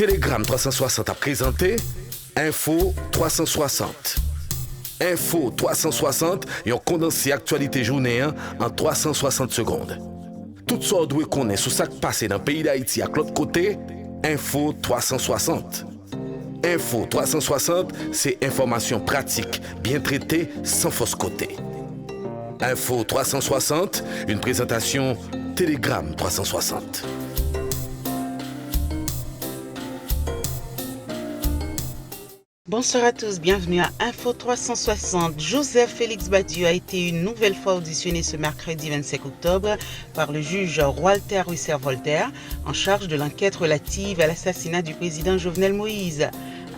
Telegram 360 a présenté Info 360. Info 360 et on condensé actualité journée en 360 secondes. Tout ça doit connaître sur ce qui passe dans le pays d'Haïti à l'autre côté, Info 360. Info 360, c'est information pratique, bien traitée, sans fausse côté. Info 360, une présentation Telegram 360. Bonsoir à tous, bienvenue à Info 360. Joseph Félix Badiou a été une nouvelle fois auditionné ce mercredi 25 octobre par le juge Walter Wisser-Voltaire en charge de l'enquête relative à l'assassinat du président Jovenel Moïse.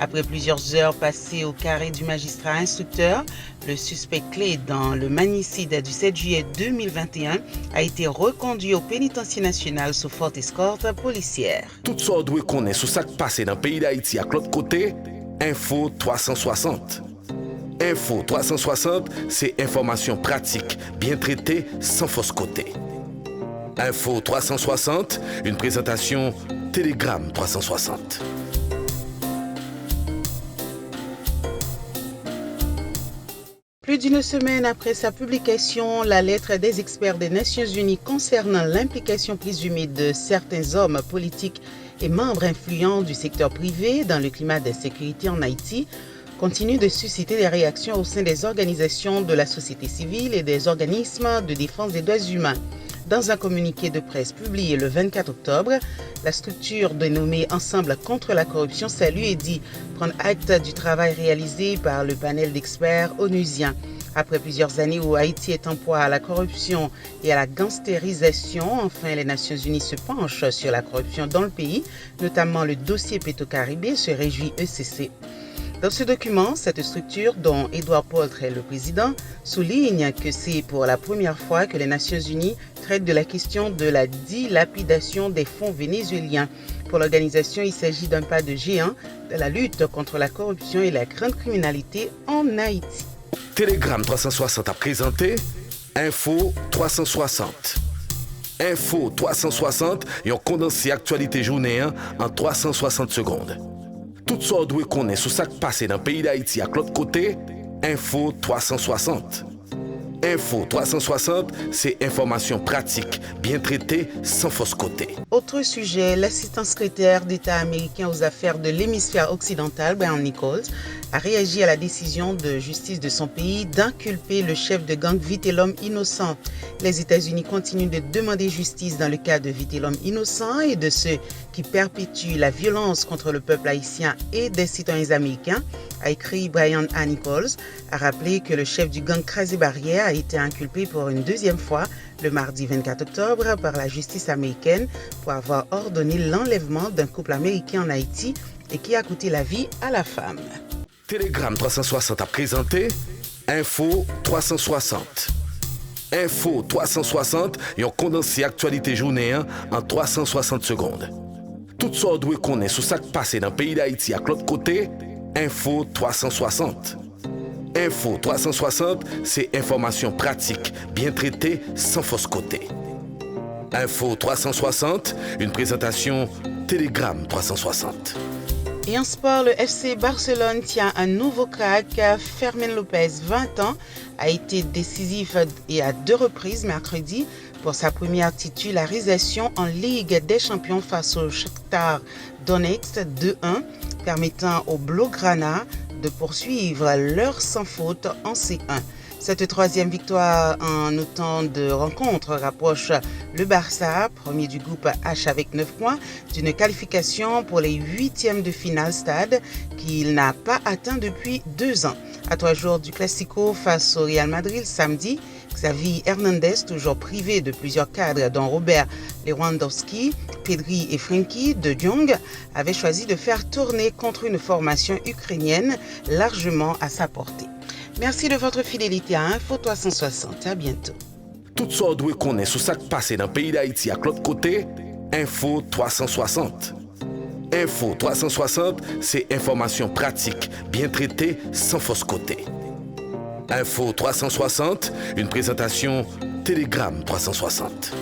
Après plusieurs heures passées au carré du magistrat instructeur, le suspect clé dans le magnicide du 7 juillet 2021 a été reconduit au pénitencier national sous forte escorte policière. Tout ça doit connaître sur ce qui passe dans le pays d'Haïti à l'autre côté, Info 360. Info 360, c'est information pratique, bien traitée, sans fausse côté. Info 360, une présentation Telegram 360. Plus d'une semaine après sa publication, la lettre des experts des Nations Unies concernant l'implication présumée de certains hommes politiques et membres influents du secteur privé dans le climat d'insécurité en Haïti continue de susciter des réactions au sein des organisations de la société civile et des organismes de défense des droits humains. Dans un communiqué de presse publié le 24 octobre, la structure dénommée Ensemble contre la corruption salue et dit prendre acte du travail réalisé par le panel d'experts onusiens. Après plusieurs années où Haïti est en proie à la corruption et à la gangstérisation, enfin les Nations Unies se penchent sur la corruption dans le pays, notamment le dossier Petro-Caribé, se réjouit ECC. Dans ce document, cette structure, dont Edouard Poltre est le président, souligne que c'est pour la première fois que les Nations Unies traitent de la question de la dilapidation des fonds vénézuéliens. Pour l'organisation, il s'agit d'un pas de géant dans la lutte contre la corruption et la grande criminalité en Haïti. Telegram 360 a présenté Info 360. Info 360 et on condensé actualité journée en 360 secondes. Tout ça doit connaître sur ce qui passe dans le pays d'Haïti à l'autre côté, Info 360. Info 360, c'est information pratique, bien traitée, sans fausse côté. Autre sujet, l'assistant secrétaire d'État américain aux affaires de l'hémisphère occidental, Brian Nichols, a réagi à la décision de justice de son pays d'inculper le chef de gang Vitellum Innocent. Les États-Unis continuent de demander justice dans le cas de Vitellum Innocent et de ceux qui perpétuent la violence contre le peuple haïtien et des citoyens américains, a écrit Brian A. Nichols, a rappelé que le chef du gang Crasé Barrière a été inculpé pour une deuxième fois le mardi 24 octobre par la justice américaine pour avoir ordonné l'enlèvement d'un couple américain en Haïti et qui a coûté la vie à la femme. Telegram 360 a présenté Info 360. Info 360 et on condensé actualité journée en 360 secondes. Tout ça doit connaître sur ce qui passe dans le pays d'Haïti à l'autre côté, Info 360. Info 360, c'est information pratique, bien traitée, sans fausse côté. Info 360, une présentation Telegram 360. Et en sport, le FC Barcelone tient un nouveau crack. Fermín López, 20 ans, a été décisif et à 2 reprises mercredi pour sa première titularisation en Ligue des Champions face au Shakhtar Donetsk 2-1, permettant aux Blaugrana de poursuivre leur sans faute en C1. Cette troisième victoire en autant de rencontres rapproche le Barça, premier du groupe H avec 9 points, d'une qualification pour les 8e de finale stade qu'il n'a pas atteint depuis 2 ans. À 3 jours du Classico face au Real Madrid samedi, Xavi Hernandez, toujours privé de plusieurs cadres dont Robert Lewandowski, Pedri et Frenkie de Jong, avait choisi de faire tourner contre une formation ukrainienne largement à sa portée. Merci de votre fidélité à Info 360. À bientôt. Tout ça doit connaître sur ce qui passe dans le pays d'Haïti à l'autre côté, Info 360. Info 360, c'est information pratique, bien traitée, sans fausse côté. Info 360, une présentation Telegram 360.